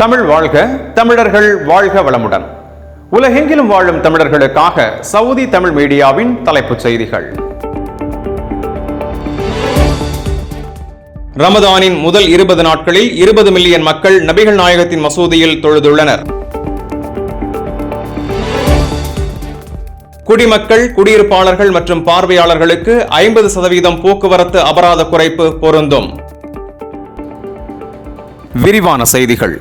தமிழ் வாழ்க, தமிழர்கள் வாழ்க வளமுடன். உலகெங்கிலும் வாழும் தமிழர்களுக்காக சவுதி தமிழ் மீடியாவின் தலைப்புச் செய்திகள். ரமதானின் முதல் 20 நாட்களில் 20 மில்லியன் மக்கள் நபிகள் நாயகத்தின் மசூதியில் தொழுதுள்ளனர். குடிமக்கள், குடியிருப்பாளர்கள் மற்றும் பார்வையாளர்களுக்கு 50% போக்குவரத்து அபராத குறைப்பு பொருந்தும். விரிவான செய்திகள்.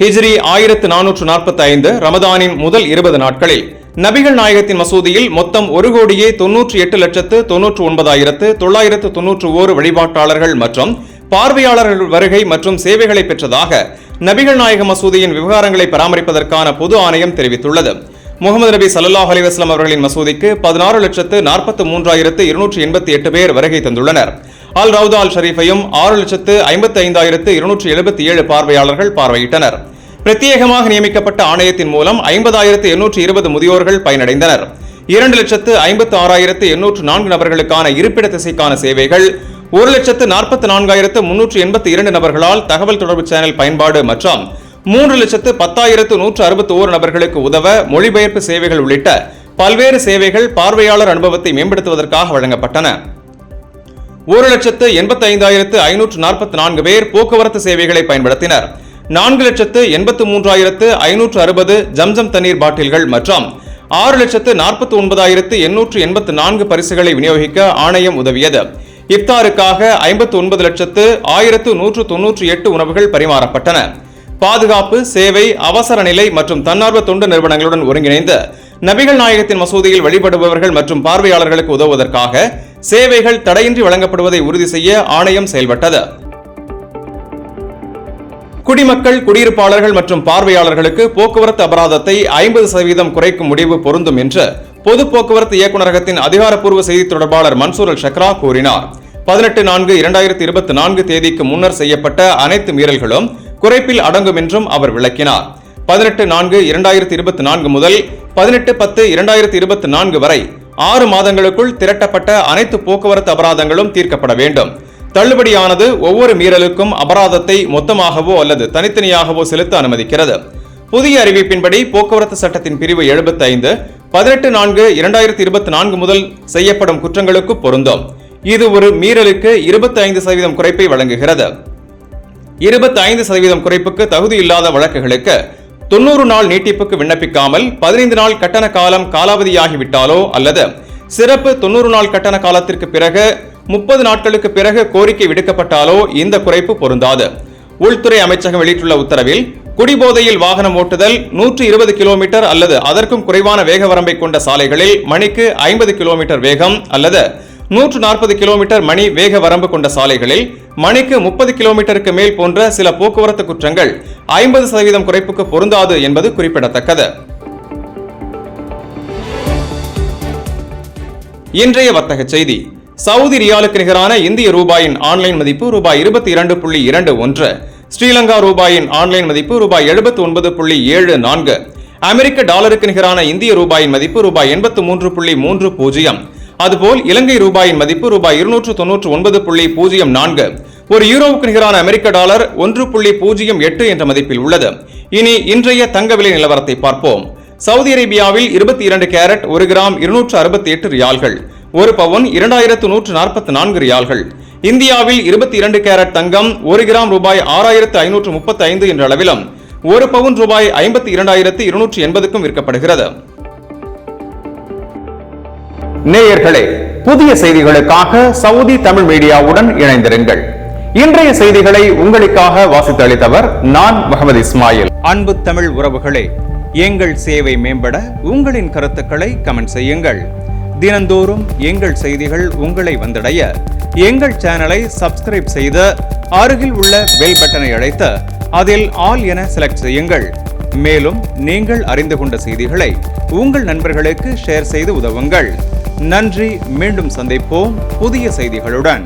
ஹிஜ்ரி 1445 ரமதானின் முதல் 20 நாட்களில் நபிகள் நாயகத்தின் மசூதியில் மொத்தம் 1,98,99,991 வழிபாட்டாளர்கள் மற்றும் பார்வையாளர்கள் வருகை மற்றும் சேவைகளை பெற்றதாக நபிகள் நாயக மசூதியின் விவகாரங்களை பராமரிப்பதற்கான பொது ஆணையம் தெரிவித்துள்ளது. முகமது நபி ஸல்லல்லாஹு அலைஹி வஸல்லம் அவர்களின் மசூதிக்கு 16,43,288 பேர் வருகை தந்துள்ளனர். அல் ரவுதா அல் ஷரீஃபையும் 6,55,277 பார்வையாளர்கள் பார்வையிட்டனர். பிரத்யேகமாக நியமிக்கப்பட்ட ஆணையத்தின் மூலம் 50,820 முதியோர்கள் பயனடைந்தனர். 2,56,804 நபர்களுக்கான இருப்பிட திசைக்கான சேவைகள், 1,44,382 நபர்களால் தகவல் தொடர்பு சேனல் பயன்பாடு மற்றும் 3,10,161 நபர்களுக்கு உதவ மொழிபெயர்ப்பு சேவைகள் உள்ளிட்ட பல்வேறு சேவைகள் பார்வையாளர் அனுபவத்தை மேம்படுத்துவதற்காக வழங்கப்பட்டன. 1,85,544 பேர் போக்குவரத்து சேவைகளை பயன்படுத்தினர். 4,83,560 ஜம்சம் தண்ணீர் பாட்டில்கள் மற்றும் 6,49,884 பரிசுகளை விநியோகிக்க ஆணையம் உதவியது. இப்தாருக்காக 59,01,198 உணவுகள் பரிமாறப்பட்டன. பாதுகாப்பு, சேவை, அவசர நிலை மற்றும் தன்னார்வ தொண்டு நிறுவனங்களுடன் ஒருங்கிணைந்து நபிகள் நாயகத்தின் மசூதியில் வழிபடுபவர்கள் மற்றும் பார்வையாளர்களுக்கு உதவுவதற்காக சேவைகள் தடையின்றி வழங்கப்படுவதை உறுதி செய்ய ஆணையம் செயல்பட்டது. குடிமக்கள், குடியிருப்பாளர்கள் மற்றும் பார்வையாளர்களுக்கு போக்குவரத்து அபராதத்தை 50% குறைக்கும் முடிவு பொருந்தும் என்று பொது போக்குவரத்து இயக்குநரகத்தின் அதிகாரப்பூர்வ செய்தி தொடர்பாளர் மன்சூர் அல் ஷக்ரா கூறினார். 18/4/2024 தேதிக்கு முன்னர் செய்யப்பட்ட அனைத்து மீறல்களும் குறைப்பில் அடங்கும் என்றும் அவர் விளக்கினார். 18/4/2024 முதல் 18/10/2024 வரை 6 மாதங்களுக்குள் திரட்டப்பட்ட அனைத்து போக்குவரத்து அபராதங்களும் தீர்க்கப்பட வேண்டும். தள்ளுபடியானது ஒவ்வொரு மீறலுக்கும் அபராதத்தை மொத்தமாகவோ அல்லது தனித்தனியாகவோ செலுத்த அனுமதிக்கிறது. புதிய அறிவிப்பின்படி போக்குவரத்து சட்டத்தின் பிரிவு 75 18/4/2024 முதல் செய்யப்படும் குற்றங்களுக்கு பொருந்தும். இது ஒரு மீறலுக்கு 25% குறைப்பை வழங்குகிறது. 25% குறைப்புக்கு தகுதியில்லாத வழக்குகளுக்கு 90 நாள் நீட்டிப்புக்கு விண்ணப்பிக்காமல் 15 நாள் கட்டண காலம் காலாவதியாகிவிட்டாலோ அல்லது சிறப்பு 90 நாள் கட்டண காலத்திற்கு பிறகு 30 நாட்களுக்கு பிறகு கோரிக்கை விடுக்கப்பட்டாலோ இந்த குறைப்பு பொருந்தாது. உள்துறை அமைச்சகம் வெளியிட்டுள்ள உத்தரவில் குடிபோதையில் வாகனம் ஓட்டுதல் 120 கிலோமீட்டர் அல்லது அதற்கும் குறைவான வேக வரம்பை கொண்ட சாலைகளில் மணிக்கு 50 கிலோமீட்டர் வேகம் அல்லது 140 கிலோமீட்டர் மணி வேக வரம்பு கொண்ட சாலைகளில் மணிக்கு 30 கிலோமீட்டருக்கு மேல் போன்ற சில போக்குவரத்து குற்றங்கள் 50% குறைப்புக்கு பொருந்தாது என்பது குறிப்பிடத்தக்கது. இன்றைய வர்த்தக செய்தி. சவுதி ரியாலுக்கு நிகரான இந்திய ரூபாயின் ஆன்லைன் மதிப்பு ரூபாய் 22.21, ஸ்ரீலங்கா ரூபாயின் ஆன்லைன் மதிப்பு ரூபாய் 79.74, அமெரிக்க டாலருக்கு நிகரான இந்திய ரூபாயின் மதிப்பு ரூபாய் 83.30, அதுபோல் இலங்கை ரூபாயின் மதிப்பு ரூபாய் 299.04, ஒரு யூரோவுக்கு நிகரான அமெரிக்க டாலர் 1.08 என்ற மதிப்பில் உள்ளது. இனி இன்றைய தங்க விலை நிலவரத்தை பார்ப்போம். சவுதி அரேபியாவில் 22 கேரட் 1 கிராம் 268 ரியால்கள், ஒரு பவுன் 2144 ரியால்கள். இந்தியாவில் 22 கேரட் தங்கம் 1 கிராம் ரூபாய் 6535 என்ற அளவிலும் ஒரு பவுன் ரூபாய் 52,280க்கும் விற்கப்படுகிறது. நேயர்களே, புதிய செய்திகளுக்காக சவுதி தமிழ் மீடியாவுடன் இணைந்திருங்கள். இன்றைய செய்திகளை உங்களுக்காக வாசித்து அளித்தவர் நான் முகமது இஸ்மாயில். அன்பு தமிழ் உறவுகளே, எங்கள் சேவை மேம்பட உங்களின் கருத்துக்களை கமெண்ட் செய்யுங்கள். தினந்தோறும் எங்கள் செய்திகள் உங்களை வந்தடைய எங்கள் சேனலை சப்ஸ்கிரைப் செய்து அருகில் உள்ள பெல் பட்டனை அழைத்து அதில் ஆல் என செலக்ட் செய்யுங்கள். மேலும் நீங்கள் அறிந்து கொண்ட செய்திகளை உங்கள் நண்பர்களுக்கு ஷேர் செய்து உதவுங்கள். நன்றி. மீண்டும் சந்திப்போம் புதிய செய்திகளுடன்.